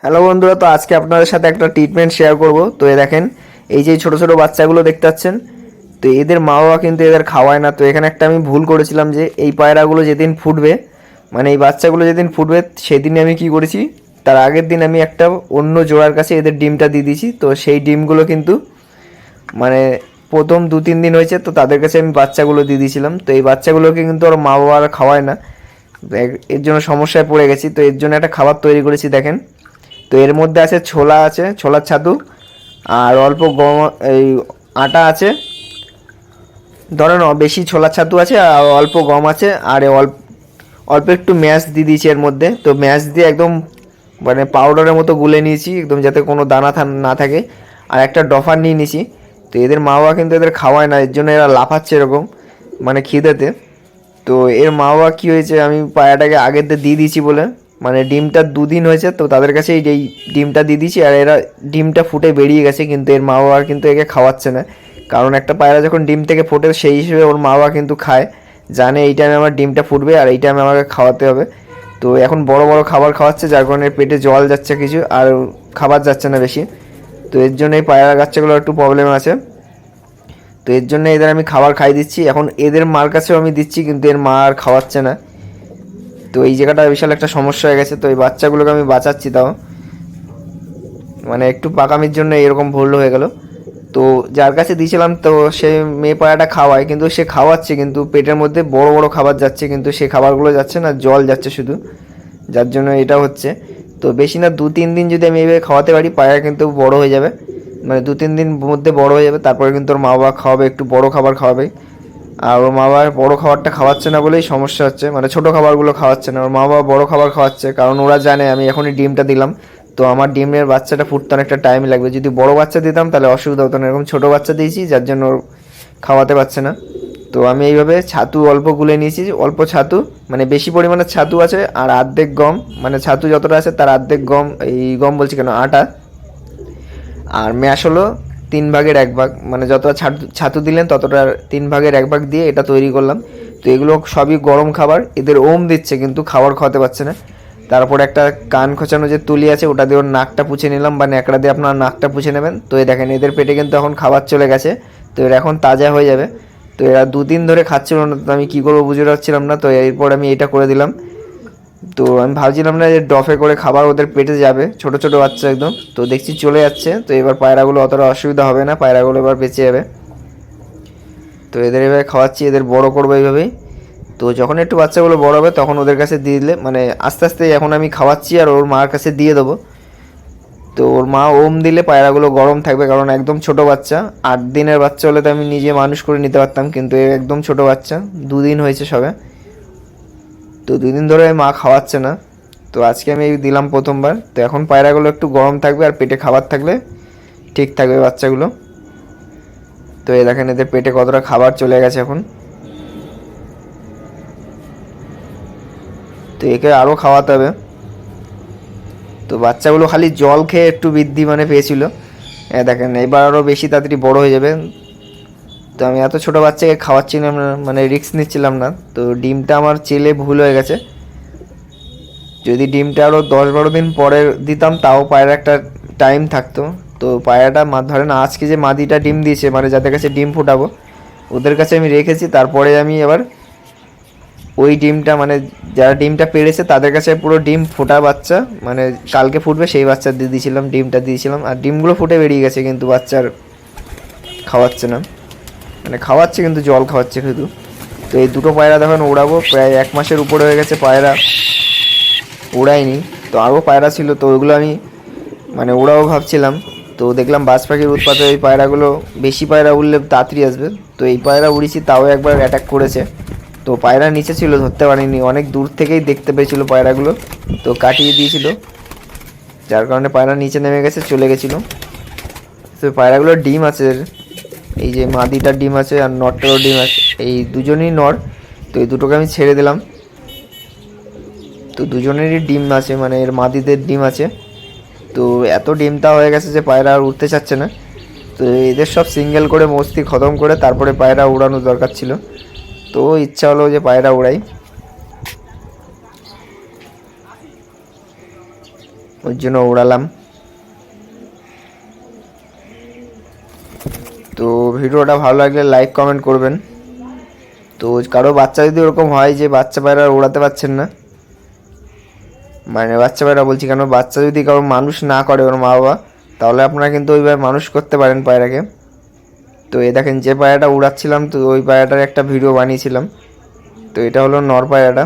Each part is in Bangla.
হ্যালো বন্ধুরা, তো আজকে আপনাদের সাথে একটা ট্রিটমেন্ট শেয়ার করব। তো এ দেখেন, এই যে ছোট ছোট বাচ্চাগুলো দেখতে পাচ্ছেন, তো এদের মা বাবা কিন্তু এদের খাওয়ায় না। তো এখানে একটা আমি ভুল করেছিলাম যে এই পায়রাগুলো যেদিন ফুটবে, মানে এই বাচ্চাগুলো যেদিন ফুটবে সেদিনে আমি কি করেছি, তার আগের দিন আমি একটা অন্য জোড়ার কাছে এদের ডিমটা দিয়ে দিয়েছি। তো সেই ডিমগুলো কিন্তু মানে প্রথম 2-3 দিন হয়েছে, তো তাদের কাছে আমি বাচ্চাগুলো দিয়ে দিয়েছিলাম। তো এই বাচ্চাগুলোকে কিন্তু ওর মা বাবারা খাওয়ায় না, এর জন্য সমস্যায় পড়ে গেছি। তো এর জন্য একটা খাবার তৈরি করেছি দেখেন। তো এর মধ্যে আছে ছোলা, আছে ছোলার ছাতু, আর অল্প গম, এই আটা আছে, ধরেন বেশি ছোলার ছাতু আছে আর অল্প গম আছে, আর অল্প অল্প একটু ম্যাশ দিয়ে দিয়েছি এর মধ্যে। তো ম্যাশ দিয়ে একদম মানে পাউডারের মতো গুলে নিয়েছি একদম, যাতে কোনো দানা না থাকে। আর একটা ডফার নিয়ে নিয়েছি। তো এদের মা বাবা কিন্তু এদের খাওয়ায় না, এর জন্য এরা লাফাচ্ছে এরকম মানে খিদেতে। তো এর মা বাবা কী হয়েছে, আমি পায়াটাকে আগের দিয়ে দিয়েছি বলে, মানে ডিমটা 2 দিন হয়েছে, তো তাদের কাছে এই ডিমটা দিয়ে দিয়েছি। আর এরা ডিমটা ফুটে বেরিয়ে গেছে, কিন্তু এর মা বাবা কিন্তু একে খাওয়াচ্ছে না। কারণ একটা পায়রা যখন ডিম থেকে ফোটে সেই হিসেবে ওর মা বাবা কিন্তু খায়, জানে এই টাইমে আমার ডিমটা ফুটবে আর এই টাইমে আমাকে খাওয়াতে হবে। তো এখন বড় বড় খাবার খাওয়াচ্ছে, যার কারণে পেটে জল যাচ্ছে কিছু, আর খাবার যাচ্ছে না বেশি। তো এর জন্য এই পায়রা বাচ্চাগুলোর একটু প্রবলেম আছে। তো এর জন্য এদের আমি খাবার খাই দিচ্ছি, এখন এদের মার কাছেও আমি দিচ্ছি, কিন্তু এর মা আর খাওয়াচ্ছে না। তো এই জায়গাটা বিশাল একটা সমস্যা হয়ে গেছে। তো এই বাচ্চাগুলোকে আমি বাঁচাচ্ছি, তাও মানে একটু পাকামির জন্য এরকম ভুল হয়ে গেল। তো যার কাছে দিয়েছিলাম, তো সে মেয়ে পায়রাটা খাওয়ায়, কিন্তু সে খাওয়াচ্ছে কিন্তু পেটের মধ্যে বড় বড় খাবার যাচ্ছে, কিন্তু সে খাবারগুলো যাচ্ছে না, জল যাচ্ছে শুধু, যার জন্য এটা হচ্ছে। তো বেশি না 2-3 দিন যদি আমি এইভাবে খাওয়াতে পারি, পায়রা কিন্তু বড় হয়ে যাবে, মানে 2-3 দিন মধ্যে বড় হয়ে যাবে। তারপরে কিন্তু ওর মা বাবা খাওয়াবে, একটু বড় খাবার খাওয়াবে। আর ওর মা বাবা বড় খাবারটা খাওয়াচ্ছে না বলেই সমস্যা হচ্ছে, মানে ছোটো খাবারগুলো খাওয়াচ্ছে না, ওর মা বাবা বড় খাবার খাওয়াচ্ছে, কারণ ওরা জানে আমি এখনই ডিমটা দিলাম, তো আমার ডিমের বাচ্চাটা ফুটতে অনেকটা টাইম লাগবে। যদি বড় বাচ্চা দিতাম তাহলে অসুবিধা হতো না, এরকম ছোটো বাচ্চা দিয়েছি যার জন্য ওর খাওয়াতে পারছে না। তো আমি এইভাবে ছাতু অল্প গুলে নিয়েছি, অল্প ছাতু, মানে বেশি পরিমাণে ছাতু আছে, আর অর্ধেক গম, মানে ছাতু যতটা আছে তার অর্ধেক গম, এই গম বলছি কেন, আটা। আর ম্যাশ হলো 3/1 ভাগ, মানে যতটা ছাতু ছাতু দিলেন ততটা 3/1 ভাগ দিয়ে এটা তৈরি করলাম। তো এগুলো সবই গরম খাবার, এদের ওম দিচ্ছে কিন্তু খাবার খাওয়াতে পারছে না। তারপর একটা কান খোঁচানো যে তুলি আছে, ওটা দিয়ে ওর নাকটা পুছে নিলাম, বা ন্যাকড়া দিয়ে আপনার নাকটা পুছে নেবেন। তো এই দেখেন এদের পেটে কিন্তু এখন খাবার চলে গেছে, তো এরা এখন তাজা হয়ে যাবে। তো এরা 2 দিন ধরে খাচ্ছিল না, তো আমি কী করবো বুঝে পাচ্ছিলাম না। তো এরপর আমি এটা করে দিলাম। তো আমি ভাবছিলাম না যে ডফে করে খাবার ওদের পেটে যাবে, ছোট ছোট বাচ্চা একদম, তো দেখছি চলে যাচ্ছে। তো এবার পায়রাগুলো অতটা অসুবিধা হবে না, পায়রাগুলো এবার বেঁচে যাবে। তো এদের এভাবে খাওয়াচ্ছি, এদের বড় করবো এইভাবেই। তো যখন একটু বাচ্চাগুলো বড় হবে তখন ওদের কাছে দিয়ে দিলে, মানে আস্তে আস্তে এখন আমি খাওয়াচ্ছি আর ওর মার কাছে দিয়ে দেবো। তো ওর মা ওম দিলে পায়রাগুলো গরম থাকবে, কারণ একদম ছোট বাচ্চা, 8 দিনের বাচ্চা হলে তো আমি নিজে মানুষ করে নিতে পারতাম, কিন্তু এ একদম ছোট বাচ্চা, 2 দিন হয়েছে সবে। তো 2 দিন ধরে মা খাওয়াচ্ছে না। তো আজকে আমি দিলাম প্রথমবার। তো এখন পায়রাগুলো একটু গরম থাকবে আর পেটে খাবার থাকলে ঠিক থাকবে বাচ্চাগুলো। তো এই দেখেন এদের পেটে কতটা খাবার চলে গেছে এখন। তো একে আরও খাওয়াতে হবে। তো বাচ্চাগুলো খালি জল খেয়ে একটু বৃদ্ধি মানে পেয়েছিল, দেখেন এবার আরও বেশি তাড়াতাড়ি বড় হয়ে যাবে। তো আমি এত ছোটো বাচ্চাকে খাওয়াচ্ছিলাম না, মানে রিস্ক নিচ্ছিলাম না। তো ডিমটা আমার চেলে ভুল হয়ে গেছে, যদি ডিমটা আরও 10-12 দিন পরে দিতাম তাও পায়রা একটা টাইম থাকতো। তো পায়রাটা ধরেন আজকে যে মাদিটা ডিম দিয়েছে, মানে যাদের কাছে ডিম ফোটাবো ওদের কাছে আমি রেখেছি, তারপরে আমি এবার ওই ডিমটা, মানে যারা ডিমটা পেড়েছে তাদের কাছে পুরো ডিম ফোটা বাচ্চা, মানে কালকে ফুটবে সেই বাচ্চা দিয়ে দিয়েছিলাম, ডিমটা দিয়েছিলাম। আর ডিমগুলো ফুটে বেরিয়ে গেছে, কিন্তু বাচ্চার খাওয়াচ্ছে না, মানে খাওয়াচ্ছে কিন্তু জল খাওয়াচ্ছে শুধু। তো এই দুটো পায়রা দেখেন উড়াবো, প্রায় 1 মাসের উপরে হয়ে গেছে পায়রা উড়াইনি। তো আরও পায়রা ছিল, তো ওইগুলো আমি মানে উড়াও ভাবছিলাম। তো দেখলাম বাজ পাখির উৎপাতে ওই পায়রাগুলো, বেশি পায়রা উড়লে তাড়াতাড়ি আসবে। তো এই পায়রা উড়িয়েছি, তাও একবার অ্যাটাক করেছে। তো পায়রা নিচে ছিল, ধরতে পারিনি, অনেক দূর থেকেই দেখতে পেয়েছিল পায়রাগুলো, তো কাটিয়ে দিয়েছিল, যার কারণে পায়রা নিচে নেমে গেছে, চলে গেছিলো। তো পায়রাগুলোর ডিম আছে, এই যে মাদিটার ডিম আছে আর নরটারও ডিম আছে, এই দুজনই নর। তো এই দুটোকে আমি ছেড়ে দিলাম। তো দুজনেরই ডিম আছে, মানে এর মাদিদের ডিম আছে। তো এত ডিমটা হয়ে গেছে যে পায়রা আর উঠতে চাচ্ছে না। তো এদের সব সিঙ্গেল করে মস্তি খতম করে তারপরে পায়রা উড়ানোর দরকার ছিল। তো ইচ্ছা হলো যে পায়রা উড়াই। ওই জন্য উড়ালাম। তো ভিডিওটা ভালো লাগলে লাইক কমেন্ট করবেন। তো কারো বাচ্চা যদি ওরকম হয় যে বাচ্চা পায়রা উড়াতে পারছেন না, মানে বাচ্চা পায়রা বলছি কেন, বাচ্চা যদি কারো মানুষ না করে ওর মা বাবা, তাহলে আপনারা কিন্তু ওইভাবে মানুষ করতে পারেন পায়রাকে। তো এই দেখেন যে পায়রাটা উড়াচ্ছিলাম, তো ওই পায়রাটার একটা ভিডিও বানিয়েছিলাম। তো এটা হলো নর পায়রাটা।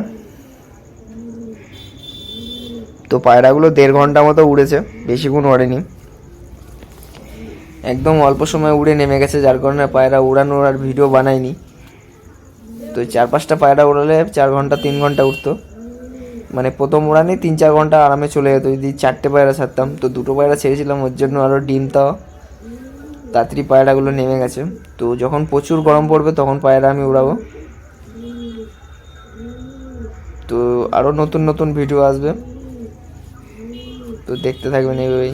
তো পায়রাগুলো 1.5 ঘন্টা মতো উড়েছে, বেশিক্ষণ ওড়েনি, একদম অল্প সময় উড়ে নেমে গেছে, যার কারণে পায়রা উড়ানোর আর ভিডিও বানাইনি। তো 4-5টা পায়রা উড়ালে 4 ঘন্টা 3 ঘন্টা উঠতো, মানে প্রথম উড়ানে 3-4 ঘন্টা আরামে চলে যেত যদি 4টে পায়রা ছাড়তাম। তো 2টো পায়রা ছেড়েছিলাম, ওর জন্য আরও ডিমটাও তাড়াতাড়ি পায়রাগুলো নেমে গেছে। তো যখন প্রচুর গরম পড়বে তখন পায়রা আমি উড়াবো। তো আরও নতুন নতুন ভিডিও আসবে, তো দেখতে থাকবেন এইভাবেই।